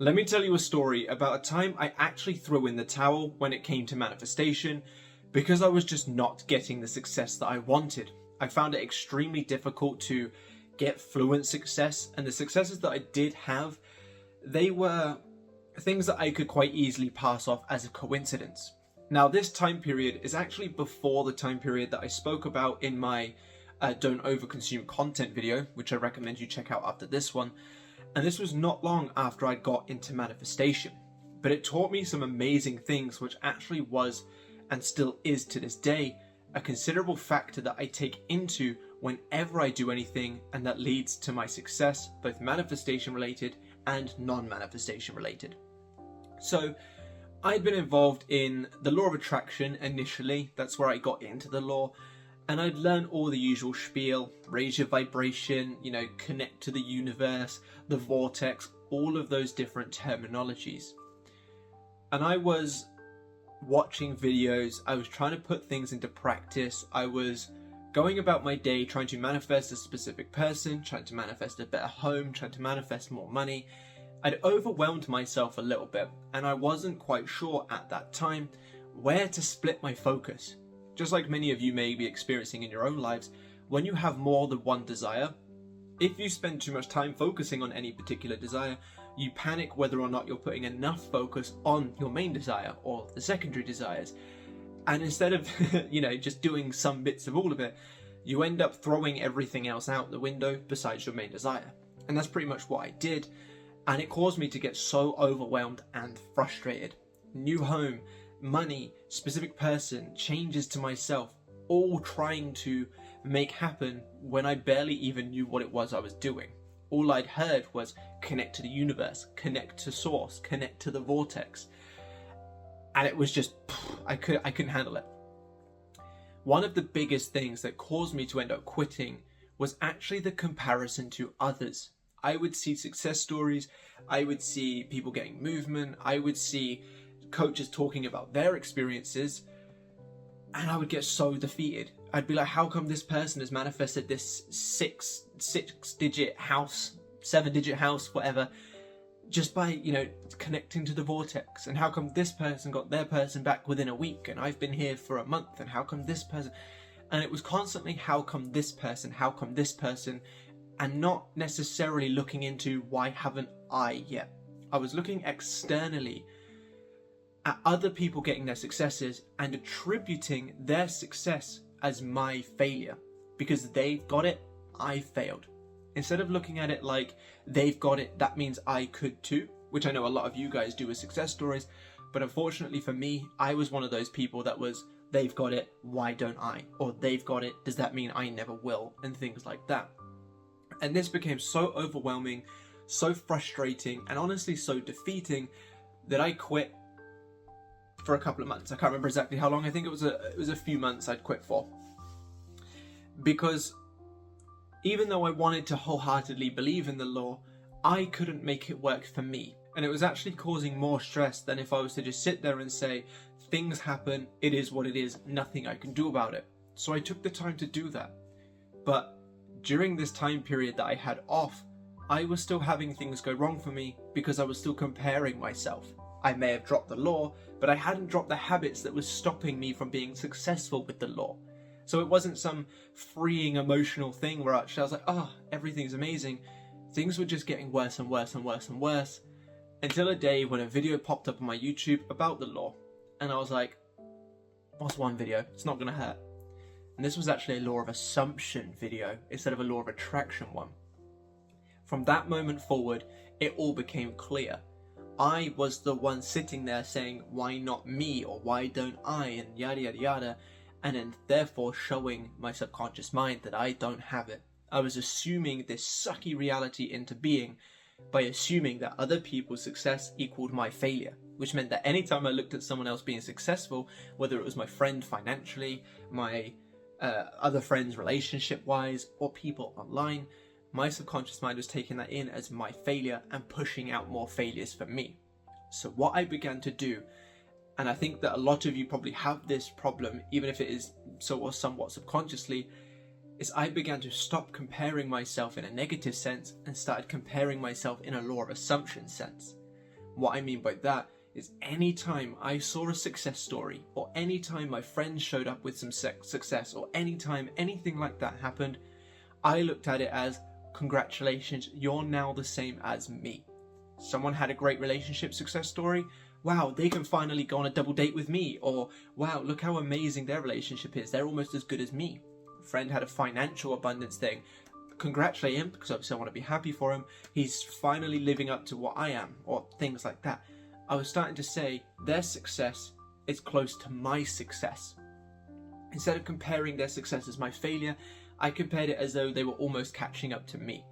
Let me tell you a story about a time I actually threw in the towel when it came to manifestation because I was just not getting the success that I wanted. I found it extremely difficult to get fluent success, and the successes that I did have, they were things that I could quite easily pass off as a coincidence. Now, this time period is actually before the time period that I spoke about in my Don't Overconsume Content video, which I recommend you check out after this one. And this was not long after I got into manifestation. But it taught me some amazing things, which actually was, and still is to this day, a considerable factor that I take into whenever I do anything, and that leads to my success, both manifestation related and non-manifestation related. So I'd been involved in the law of attraction initially. That's where I got into the law. And I'd learn all the usual spiel: raise your vibration, connect to the universe, the vortex, all of those different terminologies. And I was watching videos, I was trying to put things into practice, I was going about my day trying to manifest a specific person, trying to manifest a better home, trying to manifest more money. I'd overwhelmed myself a little bit, and I wasn't quite sure at that time where to split my focus. Just like many of you may be experiencing in your own lives, when you have more than one desire, if you spend too much time focusing on any particular desire, you panic whether or not you're putting enough focus on your main desire or the secondary desires. And instead of, just doing some bits of all of it, you end up throwing everything else out the window besides your main desire. And that's pretty much what I did. And it caused me to get so overwhelmed and frustrated. New home, money, specific person, changes to myself, all trying to make happen when I barely even knew what it was I was doing. All I'd heard was connect to the universe, connect to source, connect to the vortex. And it was just, I couldn't handle it. One of the biggest things that caused me to end up quitting was actually the comparison to others. I would see success stories, I would see people getting movement, I would see coaches talking about their experiences, and I would get so defeated. I'd be like, how come this person has manifested this six-digit house, 7-digit house, whatever, just by, connecting to the vortex? And how come this person got their person back within a week, and I've been here for a month, and how come this person? And it was constantly, how come this person, and not necessarily looking into why haven't I yet. I was looking externally at other people getting their successes and attributing their success as my failure. Because they've got it, I failed. Instead of looking at it like they've got it, that means I could too, which I know a lot of you guys do with success stories. But unfortunately for me, I was one of those people that was, they've got it, why don't I? Or they've got it, does that mean I never will? And things like that. And this became so overwhelming, so frustrating, and honestly so defeating that I quit for a couple of months. I can't remember exactly how long. I think it was a few months I'd quit for. Because even though I wanted to wholeheartedly believe in the law, I couldn't make it work for me. And it was actually causing more stress than if I was to just sit there and say, things happen, it is what it is, nothing I can do about it. So I took the time to do that. But during this time period that I had off, I was still having things go wrong for me because I was still comparing myself. I may have dropped the law, but I hadn't dropped the habits that was stopping me from being successful with the law. So it wasn't some freeing emotional thing where actually I was like, everything's amazing. Things were just getting worse and worse and worse and worse, until a day when a video popped up on my YouTube about the law. And I was like, what's one video? It's not going to hurt. And this was actually a law of assumption video instead of a law of attraction one. From that moment forward, it all became clear. I was the one sitting there saying, why not me? Or why don't I? And yada, yada, yada. And then therefore showing my subconscious mind that I don't have it. I was assuming this sucky reality into being by assuming that other people's success equaled my failure. Which meant that anytime I looked at someone else being successful, whether it was my friend financially, my other friends relationship-wise, or people online, my subconscious mind was taking that in as my failure and pushing out more failures for me. So what I began to do, and I think that a lot of you probably have this problem, even if it is somewhat subconsciously, is I began to stop comparing myself in a negative sense and started comparing myself in a law of assumption sense. What I mean by that is anytime I saw a success story, or anytime my friends showed up with some success, or anytime anything like that happened, I looked at it as, congratulations, you're now the same as me. Someone had a great relationship success story, wow, they can finally go on a double date with me. Or wow, look how amazing their relationship is, they're almost as good as me. A friend had a financial abundance thing, congratulate him, because obviously I want to be happy for him, he's finally living up to what I am, or things like that. I was starting to say their success is close to my success. Instead of comparing their success as my failure, I compared it as though they were almost catching up to me.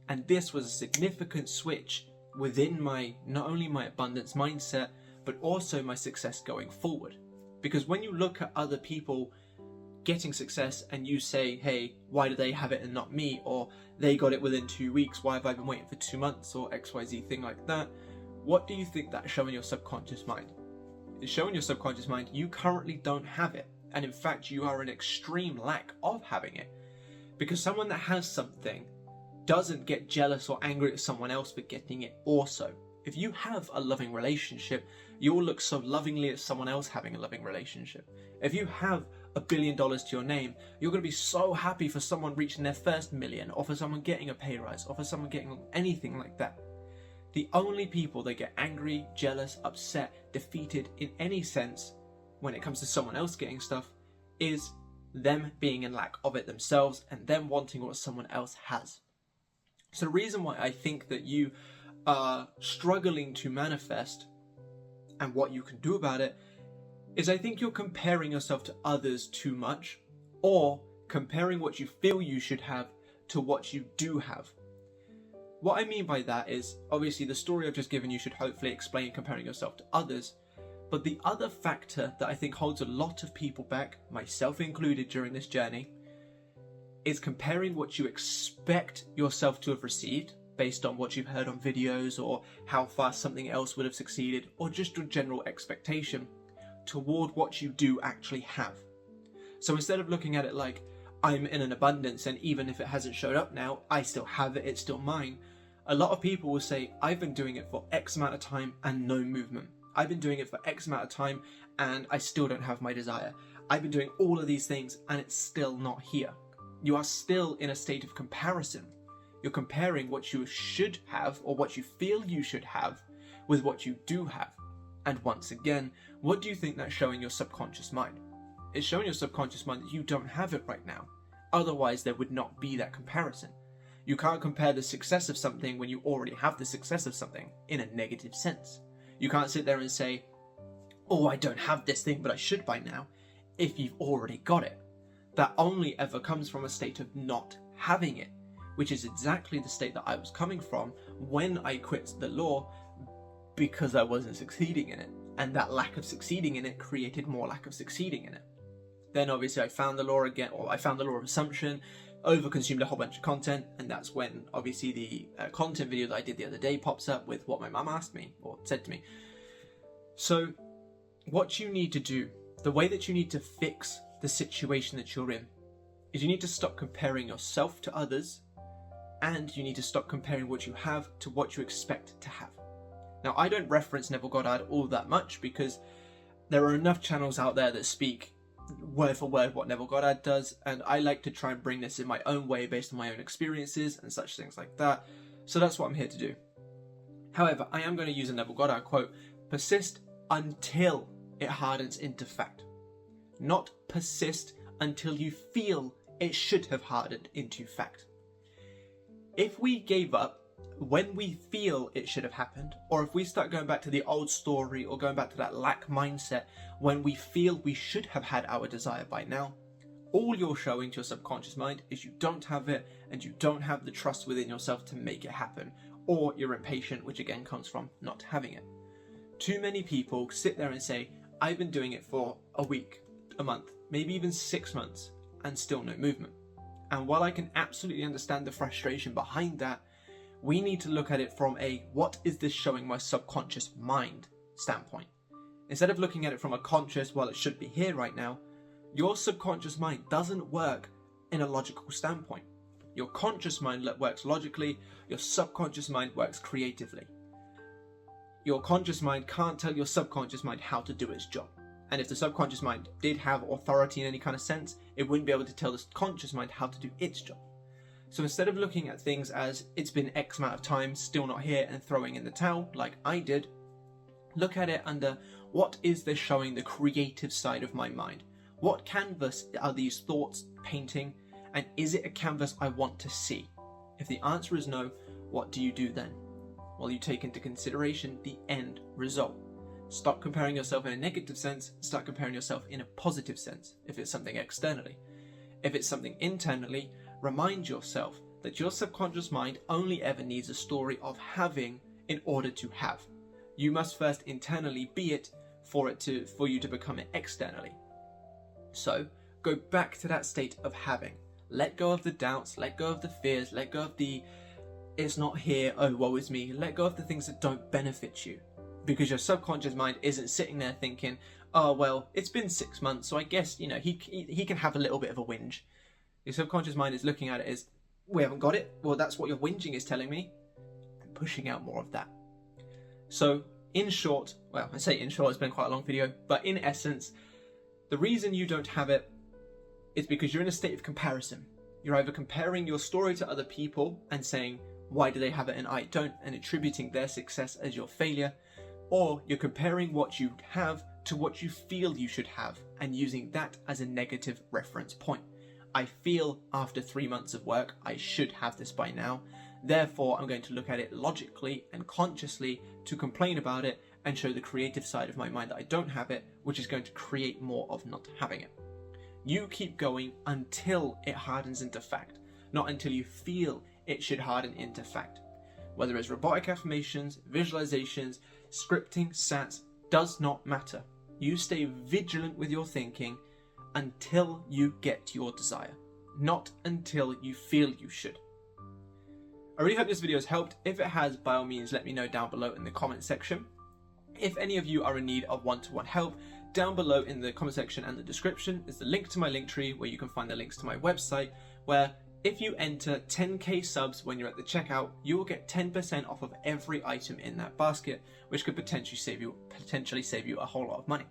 And this was a significant switch within not only my abundance mindset, but also my success going forward. Because when you look at other people getting success and you say, hey, why do they have it and not me? Or they got it within 2 weeks, why have I been waiting for 2 months? Or XYZ thing like that. What do you think that's showing your subconscious mind? It's showing your subconscious mind you currently don't have it. And in fact, you are in extreme lack of having it. Because someone that has something doesn't get jealous or angry at someone else for getting it also. If you have a loving relationship, you will look so lovingly at someone else having a loving relationship. If you have $1 billion to your name, you're going to be so happy for someone reaching their first million, or for someone getting a pay rise, or for someone getting anything like that. The only people that get angry, jealous, upset, defeated in any sense when it comes to someone else getting stuff is them being in lack of it themselves and them wanting what someone else has. So the reason why I think that you are struggling to manifest and what you can do about it is I think you're comparing yourself to others too much, or comparing what you feel you should have to what you do have. What I mean by that is, obviously the story I've just given you should hopefully explain comparing yourself to others, but the other factor that I think holds a lot of people back, myself included during this journey, is comparing what you expect yourself to have received based on what you've heard on videos or how fast something else would have succeeded, or just your general expectation toward what you do actually have. So instead of looking at it like, I'm in an abundance and even if it hasn't showed up now, I still have it, it's still mine. A lot of people will say, I've been doing it for X amount of time and no movement. I've been doing it for X amount of time and I still don't have my desire. I've been doing all of these things and it's still not here. You are still in a state of comparison. You're comparing what you should have or what you feel you should have with what you do have. And once again, what do you think that's showing your subconscious mind? It's showing your subconscious mind that you don't have it right now. Otherwise, there would not be that comparison. You can't compare the success of something when you already have the success of something in a negative sense. You can't sit there and say, oh, I don't have this thing, but I should by now, if you've already got it. That only ever comes from a state of not having it, which is exactly the state that I was coming from when I quit the law, because I wasn't succeeding in it. And that lack of succeeding in it created more lack of succeeding in it. Then obviously I found the law again, or I found the law of assumption, overconsumed a whole bunch of content, and that's when obviously the content video that I did the other day pops up with what my mum asked me, or said to me. So what you need to do, the way that you need to fix the situation that you're in, is you need to stop comparing yourself to others, and you need to stop comparing what you have to what you expect to have. Now, I don't reference Neville Goddard all that much because there are enough channels out there that speak word for word what Neville Goddard does, and I like to try and bring this in my own way based on my own experiences and such things like that. So that's what I'm here to do. However, I am going to use a Neville Goddard quote: persist until it hardens into fact. Not persist until you feel it should have hardened into fact. If we gave up when we feel it should have happened, or if we start going back to the old story or going back to that lack mindset when we feel we should have had our desire by now, all you're showing to your subconscious mind is you don't have it and you don't have the trust within yourself to make it happen, or you're impatient, which again comes from not having it. Too many people sit there and say, I've been doing it for a week, a month, maybe even 6 months, and still no movement. And while I can absolutely understand the frustration behind that, we need to look at it from a what is this showing my subconscious mind standpoint. Instead of looking at it from a conscious, well, it should be here right now, your subconscious mind doesn't work in a logical standpoint. Your conscious mind works logically, your subconscious mind works creatively. your conscious mind can't tell your subconscious mind how to do its job. And if the subconscious mind did have authority in any kind of sense, it wouldn't be able to tell the conscious mind how to do its job. So instead of looking at things as it's been X amount of time, still not here, and throwing in the towel like I did, look at it under what is this showing the creative side of my mind? What canvas are these thoughts painting? And is it a canvas I want to see? If the answer is no, what do you do then? Well, you take into consideration the end result. Stop comparing yourself in a negative sense, start comparing yourself in a positive sense, if it's something externally. If it's something internally, remind yourself that your subconscious mind only ever needs a story of having in order to have. You must first internally be it for you to become it externally. So, go back to that state of having. Let go of the doubts, let go of the fears, let go of the it's not here, oh woe is me. Let go of the things that don't benefit you. Because your subconscious mind isn't sitting there thinking, oh well, it's been 6 months, so I guess, he can have a little bit of a whinge. Your subconscious mind is looking at it as, we haven't got it, well that's what your whinging is telling me, and pushing out more of that. So, in short, well, I say in short, it's been quite a long video, but in essence, the reason you don't have it is because you're in a state of comparison. You're either comparing your story to other people and saying, why do they have it and I don't, and attributing their success as your failure, or you're comparing what you have to what you feel you should have and using that as a negative reference point. I feel after 3 months of work I should have this by now, therefore I'm going to look at it logically and consciously to complain about it and show the creative side of my mind that I don't have it, which is going to create more of not having it. You keep going until it hardens into fact, not until you feel it should harden into fact. Whether it's robotic affirmations, visualizations, scripting, SATs, does not matter. You stay vigilant with your thinking until you get your desire, not until you feel you should. I really hope this video has helped. If it has, by all means, let me know down below in the comment section. If any of you are in need of one-to-one help, down below in the comment section and the description is the link to my Linktree, where you can find the links to my website, where if you enter 10k subs when you're at the checkout, you will get 10% off of every item in that basket, which could potentially save you a whole lot of money.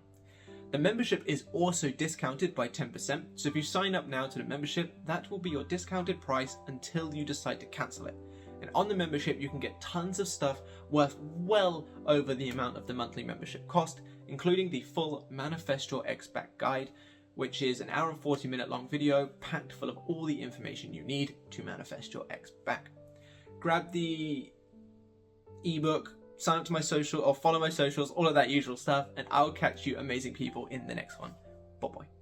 The membership is also discounted by 10%, so if you sign up now to the membership, that will be your discounted price until you decide to cancel it. And on the membership, you can get tons of stuff worth well over the amount of the monthly membership cost, including the full Manifest Your X Back guide, which is an hour and 40-minute long video packed full of all the information you need to manifest your X back. Grab the ebook, sign up to my social or follow my socials, all of that usual stuff, and I'll catch you amazing people in the next one. Bye bye.